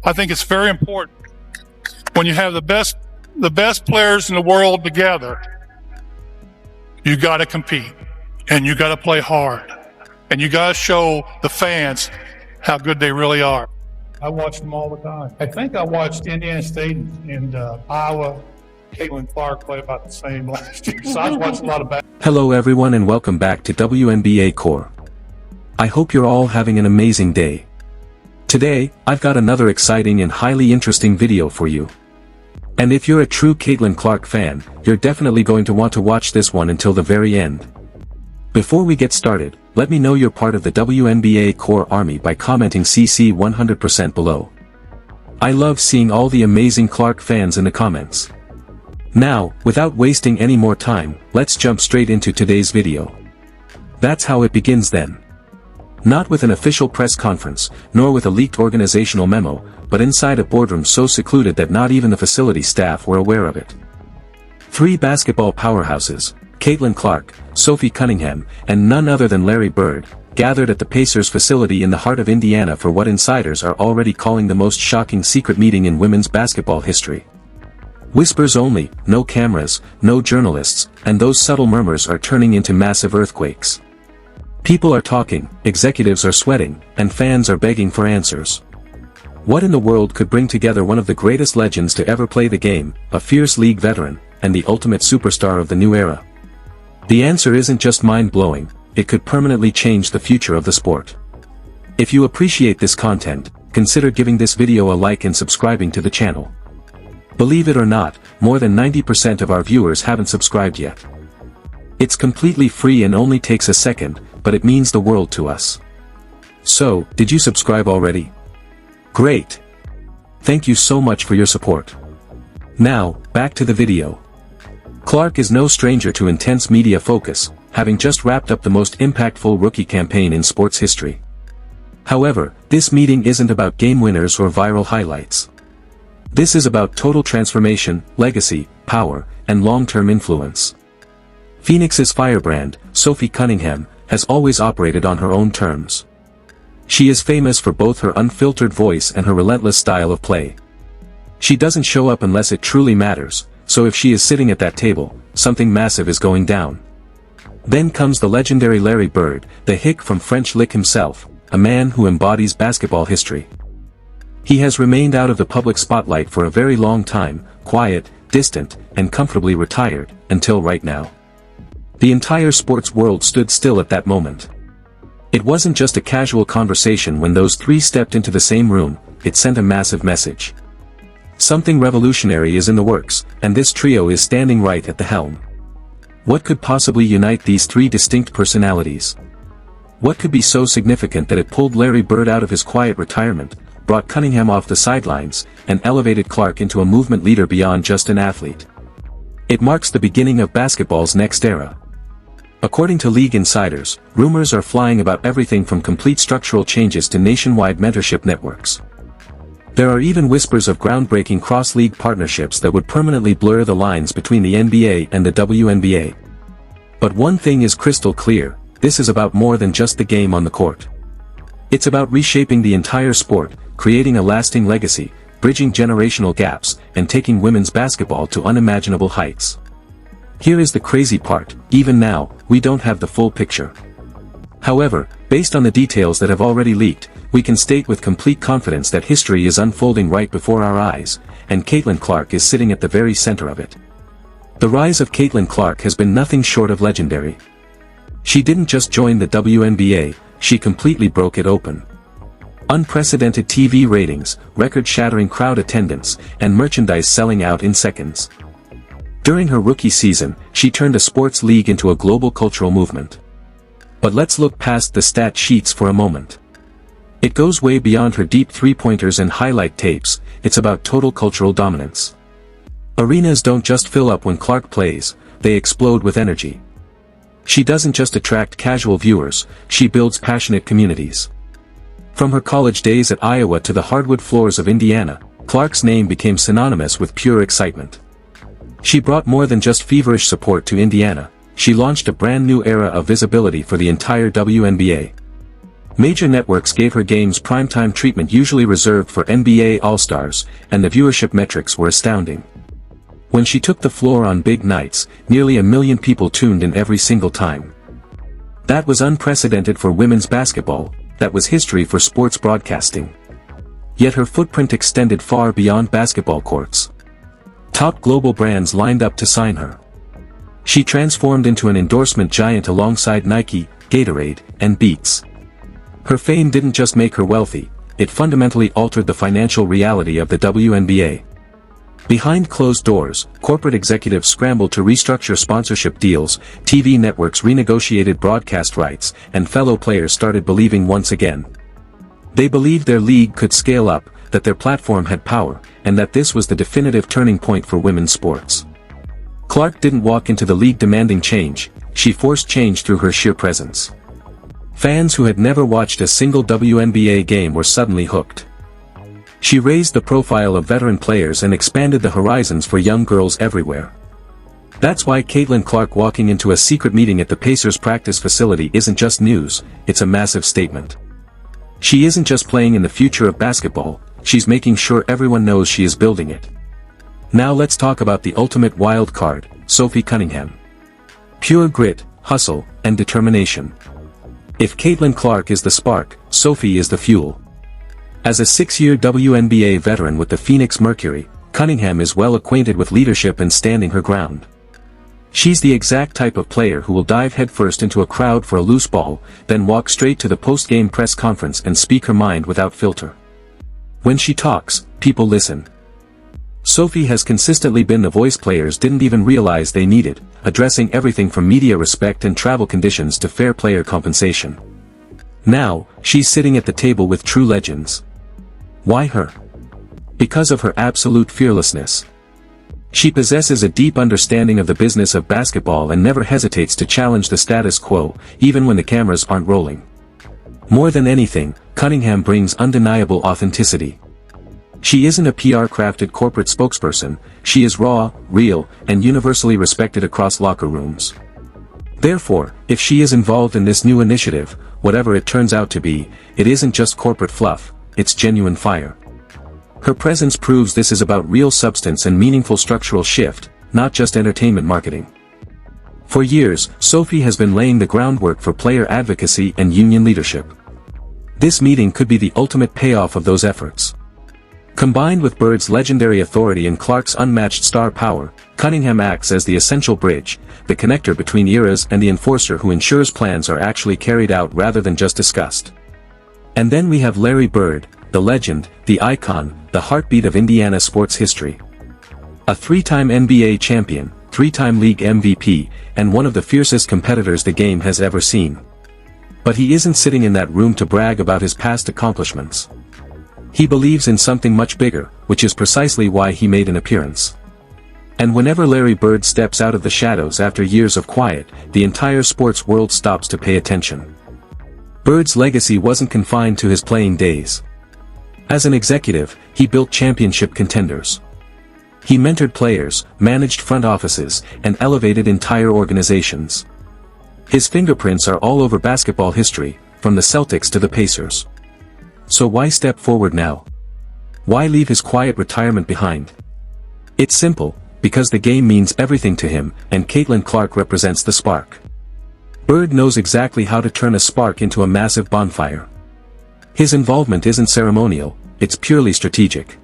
I think it's very important when you have the best players in the world together. You got to compete, and you got to play hard, and you got to show the fans how good they really are. I watch them all the time. I think I watched Indiana State and Iowa. Caitlyn Clark played about the same last year, so I watched a lot of basketball. Hello everyone and welcome back to Wnba Core. I hope you're all having an amazing day. Today, I've got another exciting and highly interesting video for you. And if you're a true Caitlyn Clark fan, you're definitely going to want to watch this one until the very end. Before we get started, let me know you're part of the Wnba Core Army by commenting CC 100% below. I love seeing all the amazing Clark fans in the comments. Now, without wasting any more time, let's jump straight into today's video. That's how it begins then. Not with an official press conference, nor with a leaked organizational memo, but inside a boardroom so secluded that not even the facility staff were aware of it. Three basketball powerhouses, Caitlyn Clark, Sophie Cunningham, and none other than Larry Bird, gathered at the Pacers facility in the heart of Indiana for what insiders are already calling the most shocking secret meeting in women's basketball history. Whispers only, no cameras, no journalists, and those subtle murmurs are turning into massive earthquakes. People are talking, executives are sweating, and fans are begging for answers. What in the world could bring together one of the greatest legends to ever play the game, a fierce league veteran, and the ultimate superstar of the new era? The answer isn't just mind-blowing, it could permanently change the future of the sport. If you appreciate this content, consider giving this video a like and subscribing to the channel. Believe it or not, more than 90% of our viewers haven't subscribed yet. It's completely free and only takes a second, but it means the world to us. So, did you subscribe already? Great! Thank you so much for your support. Now, back to the video. Clark is no stranger to intense media focus, having just wrapped up the most impactful rookie campaign in sports history. However, this meeting isn't about game winners or viral highlights. This is about total transformation, legacy, power, and long-term influence. Phoenix's firebrand, Sophie Cunningham, has always operated on her own terms. She is famous for both her unfiltered voice and her relentless style of play. She doesn't show up unless it truly matters, so if she is sitting at that table, something massive is going down. Then comes the legendary Larry Bird, the hick from French Lick himself, a man who embodies basketball history. He has remained out of the public spotlight for a very long time, quiet, distant, and comfortably retired, until right now. The entire sports world stood still at that moment. It wasn't just a casual conversation when those three stepped into the same room, it sent a massive message. Something revolutionary is in the works, and this trio is standing right at the helm. What could possibly unite these three distinct personalities? What could be so significant that it pulled Larry Bird out of his quiet retirement, brought Cunningham off the sidelines, and elevated Clark into a movement leader beyond just an athlete? It marks the beginning of basketball's next era. According to league insiders, rumors are flying about everything from complete structural changes to nationwide mentorship networks. There are even whispers of groundbreaking cross-league partnerships that would permanently blur the lines between the NBA and the WNBA. But one thing is crystal clear, this is about more than just the game on the court. It's about reshaping the entire sport, creating a lasting legacy, bridging generational gaps, and taking women's basketball to unimaginable heights. Here is the crazy part, even now, we don't have the full picture. However, based on the details that have already leaked, we can state with complete confidence that history is unfolding right before our eyes, and Caitlyn Clark is sitting at the very center of it. The rise of Caitlyn Clark has been nothing short of legendary. She didn't just join the WNBA, she completely broke it open. Unprecedented TV ratings, record-shattering crowd attendance, and merchandise selling out in seconds. During her rookie season, she turned a sports league into a global cultural movement. But let's look past the stat sheets for a moment. It goes way beyond her deep three-pointers and highlight tapes, it's about total cultural dominance. Arenas don't just fill up when Clark plays, they explode with energy. She doesn't just attract casual viewers, she builds passionate communities. From her college days at Iowa to the hardwood floors of Indiana, Clark's name became synonymous with pure excitement. She brought more than just feverish support to Indiana, she launched a brand new era of visibility for the entire WNBA. Major networks gave her games primetime treatment usually reserved for NBA All-Stars, and the viewership metrics were astounding. When she took the floor on big nights, nearly 1 million people tuned in every single time. That was unprecedented for women's basketball, that was history for sports broadcasting. Yet her footprint extended far beyond basketball courts. Top global brands lined up to sign her. She transformed into an endorsement giant alongside Nike, Gatorade, and Beats. Her fame didn't just make her wealthy, it fundamentally altered the financial reality of the WNBA. Behind closed doors, corporate executives scrambled to restructure sponsorship deals, TV networks renegotiated broadcast rights, and fellow players started believing once again. They believed their league could scale up, that their platform had power, and that this was the definitive turning point for women's sports. Clark didn't walk into the league demanding change, she forced change through her sheer presence. Fans who had never watched a single WNBA game were suddenly hooked. She raised the profile of veteran players and expanded the horizons for young girls everywhere. That's why Caitlyn Clark walking into a secret meeting at the Pacers practice facility isn't just news, it's a massive statement. She isn't just playing in the future of basketball, she's making sure everyone knows she is building it. Now let's talk about the ultimate wild card, Sophie Cunningham. Pure grit, hustle, and determination. If Caitlyn Clark is the spark, Sophie is the fuel. As a 6-year WNBA veteran with the Phoenix Mercury, Cunningham is well acquainted with leadership and standing her ground. She's the exact type of player who will dive headfirst into a crowd for a loose ball, then walk straight to the post-game press conference and speak her mind without filter. When she talks, people listen. Sophie has consistently been the voice players didn't even realize they needed, addressing everything from media respect and travel conditions to fair player compensation. Now, she's sitting at the table with true legends. Why her? Because of her absolute fearlessness. She possesses a deep understanding of the business of basketball and never hesitates to challenge the status quo, even when the cameras aren't rolling. More than anything, Cunningham brings undeniable authenticity. She isn't a PR-crafted corporate spokesperson, she is raw, real, and universally respected across locker rooms. Therefore, if she is involved in this new initiative, whatever it turns out to be, it isn't just corporate fluff, it's genuine fire. Her presence proves this is about real substance and meaningful structural shift, not just entertainment marketing. For years, Sophie has been laying the groundwork for player advocacy and union leadership. This meeting could be the ultimate payoff of those efforts. Combined with Bird's legendary authority and Clark's unmatched star power, Cunningham acts as the essential bridge, the connector between eras and the enforcer who ensures plans are actually carried out rather than just discussed. And then we have Larry Bird, the legend, the icon, the heartbeat of Indiana sports history. A 3-time NBA champion, 3-time league MVP, and one of the fiercest competitors the game has ever seen. But he isn't sitting in that room to brag about his past accomplishments. He believes in something much bigger, which is precisely why he made an appearance. And whenever Larry Bird steps out of the shadows after years of quiet, the entire sports world stops to pay attention. Bird's legacy wasn't confined to his playing days. As an executive, he built championship contenders. He mentored players, managed front offices, and elevated entire organizations. His fingerprints are all over basketball history, from the Celtics to the Pacers. So why step forward now? Why leave his quiet retirement behind? It's simple, because the game means everything to him, and Caitlyn Clark represents the spark. Bird knows exactly how to turn a spark into a massive bonfire. His involvement isn't ceremonial, it's purely strategic.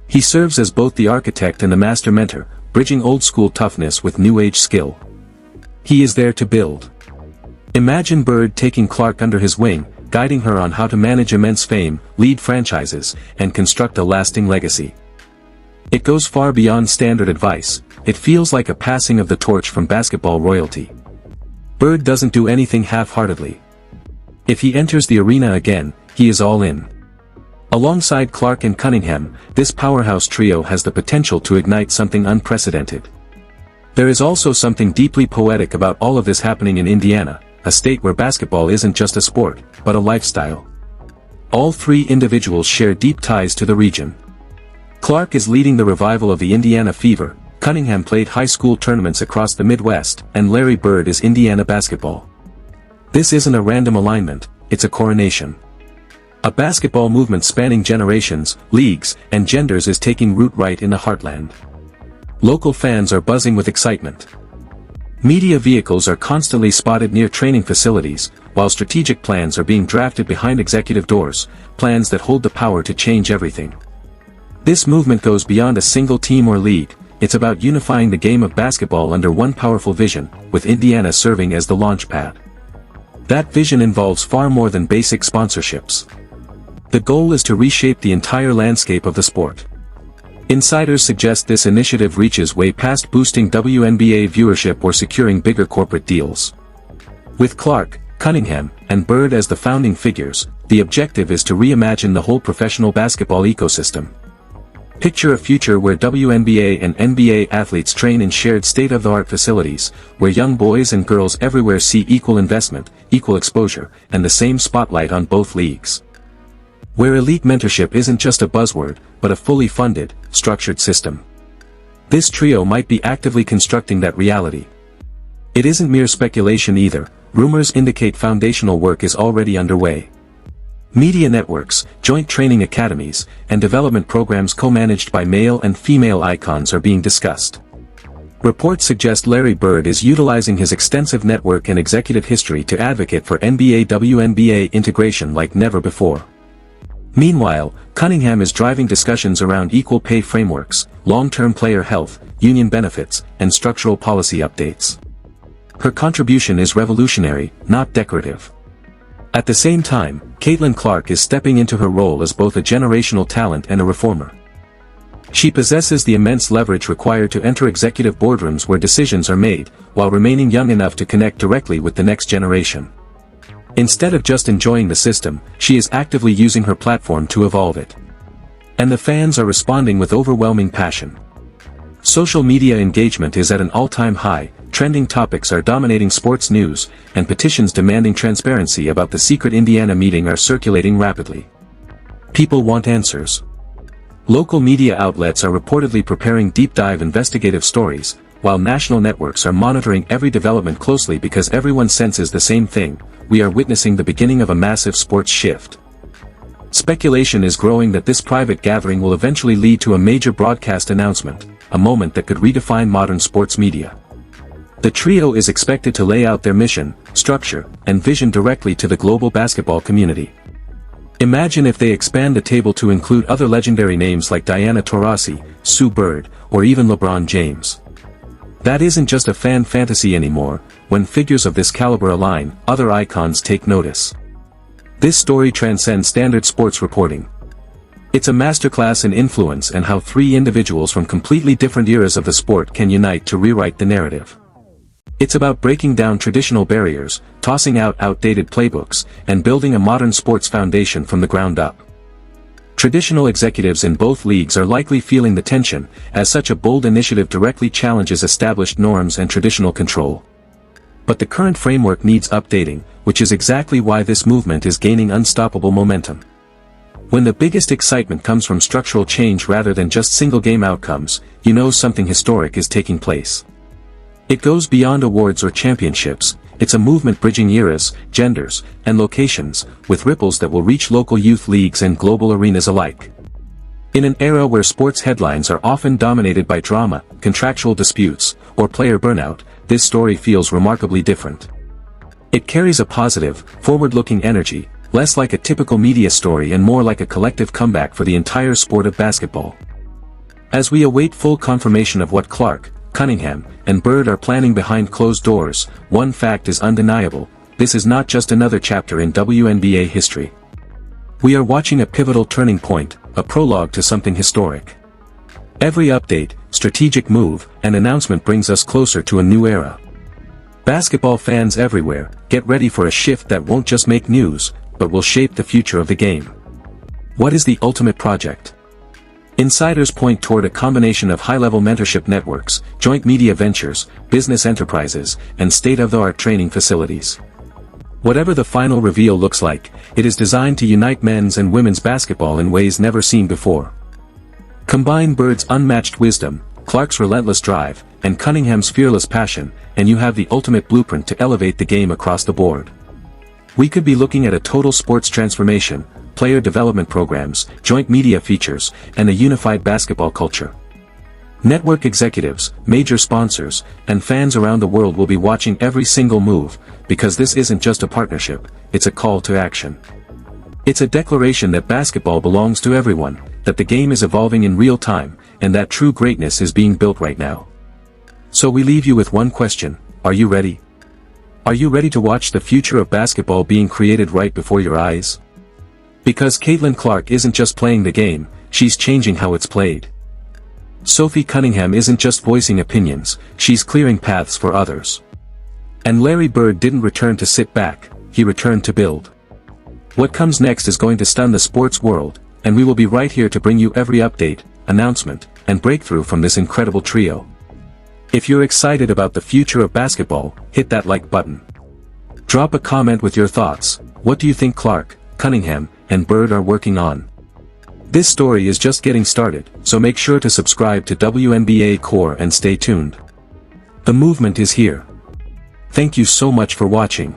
He serves as both the architect and the master mentor, bridging old-school toughness with new-age skill. He is there to build. Imagine Bird taking Clark under his wing, guiding her on how to manage immense fame, lead franchises, and construct a lasting legacy. It goes far beyond standard advice, it feels like a passing of the torch from basketball royalty. Bird doesn't do anything half-heartedly. If he enters the arena again, he is all in. Alongside Clark and Cunningham, this powerhouse trio has the potential to ignite something unprecedented. There is also something deeply poetic about all of this happening in Indiana, a state where basketball isn't just a sport, but a lifestyle. All three individuals share deep ties to the region. Clark is leading the revival of the Indiana Fever, Cunningham played high school tournaments across the Midwest, and Larry Bird is Indiana basketball. This isn't a random alignment, it's a coronation. A basketball movement spanning generations, leagues, and genders is taking root right in the heartland. Local fans are buzzing with excitement. Media vehicles are constantly spotted near training facilities, while strategic plans are being drafted behind executive doors, plans that hold the power to change everything. This movement goes beyond a single team or league. It's about unifying the game of basketball under one powerful vision, with Indiana serving as the launchpad. That vision involves far more than basic sponsorships. The goal is to reshape the entire landscape of the sport. Insiders suggest this initiative reaches way past boosting WNBA viewership or securing bigger corporate deals. With Clark, Cunningham, and Bird as the founding figures, the objective is to reimagine the whole professional basketball ecosystem. Picture a future where WNBA and NBA athletes train in shared state-of-the-art facilities, where young boys and girls everywhere see equal investment, equal exposure, and the same spotlight on both leagues. Where elite mentorship isn't just a buzzword, but a fully funded, structured system. This trio might be actively constructing that reality. It isn't mere speculation either. Rumors indicate foundational work is already underway. Media networks, joint training academies, and development programs co-managed by male and female icons are being discussed. Reports suggest Larry Bird is utilizing his extensive network and executive history to advocate for NBA-WNBA integration like never before. Meanwhile, Cunningham is driving discussions around equal pay frameworks, long-term player health, union benefits, and structural policy updates. Her contribution is revolutionary, not decorative. At the same time, Caitlyn Clark is stepping into her role as both a generational talent and a reformer. She possesses the immense leverage required to enter executive boardrooms where decisions are made, while remaining young enough to connect directly with the next generation. Instead of just enjoying the system, she is actively using her platform to evolve it. And the fans are responding with overwhelming passion. Social media engagement is at an all-time high, trending topics are dominating sports news, and petitions demanding transparency about the secret Indiana meeting are circulating rapidly. People want answers. Local media outlets are reportedly preparing deep-dive investigative stories, while national networks are monitoring every development closely because everyone senses the same thing: we are witnessing the beginning of a massive sports shift. Speculation is growing that this private gathering will eventually lead to a major broadcast announcement, a moment that could redefine modern sports media. The trio is expected to lay out their mission, structure, and vision directly to the global basketball community. Imagine if they expand the table to include other legendary names like Diana Taurasi, Sue Bird, or even LeBron James. That isn't just a fan fantasy anymore. When figures of this caliber align, other icons take notice. This story transcends standard sports reporting. It's a masterclass in influence and how three individuals from completely different eras of the sport can unite to rewrite the narrative. It's about breaking down traditional barriers, tossing out outdated playbooks, and building a modern sports foundation from the ground up. Traditional executives in both leagues are likely feeling the tension, as such a bold initiative directly challenges established norms and traditional control. But the current framework needs updating, which is exactly why this movement is gaining unstoppable momentum. When the biggest excitement comes from structural change rather than just single-game outcomes, you know something historic is taking place. It goes beyond awards or championships. It's a movement bridging eras, genders, and locations, with ripples that will reach local youth leagues and global arenas alike. In an era where sports headlines are often dominated by drama, contractual disputes, or player burnout, this story feels remarkably different. It carries a positive, forward-looking energy, less like a typical media story and more like a collective comeback for the entire sport of basketball. As we await full confirmation of what Clark, Cunningham, and Bird are planning behind closed doors, one fact is undeniable: this is not just another chapter in WNBA history. We are watching a pivotal turning point, a prologue to something historic. Every update, strategic move, and announcement brings us closer to a new era. Basketball fans everywhere, get ready for a shift that won't just make news, but will shape the future of the game. What is the ultimate project? Insiders point toward a combination of high-level mentorship networks, joint media ventures, business enterprises, and state-of-the-art training facilities. Whatever the final reveal looks like, it is designed to unite men's and women's basketball in ways never seen before. Combine Bird's unmatched wisdom, Clark's relentless drive, and Cunningham's fearless passion, and you have the ultimate blueprint to elevate the game across the board. We could be looking at a total sports transformation, player development programs, joint media features, and a unified basketball culture. Network executives, major sponsors, and fans around the world will be watching every single move, because this isn't just a partnership, it's a call to action. It's a declaration that basketball belongs to everyone, that the game is evolving in real time, and that true greatness is being built right now. So we leave you with one question: are you ready? Are you ready to watch the future of basketball being created right before your eyes? Because Caitlyn Clark isn't just playing the game, she's changing how it's played. Sophie Cunningham isn't just voicing opinions, she's clearing paths for others. And Larry Bird didn't return to sit back, he returned to build. What comes next is going to stun the sports world, and we will be right here to bring you every update, announcement, and breakthrough from this incredible trio. If you're excited about the future of basketball, hit that like button. Drop a comment with your thoughts. What do you think Clark, Cunningham, and Bird are working on? This story is just getting started, so make sure to subscribe to WNBA Core and stay tuned. The movement is here. Thank you so much for watching.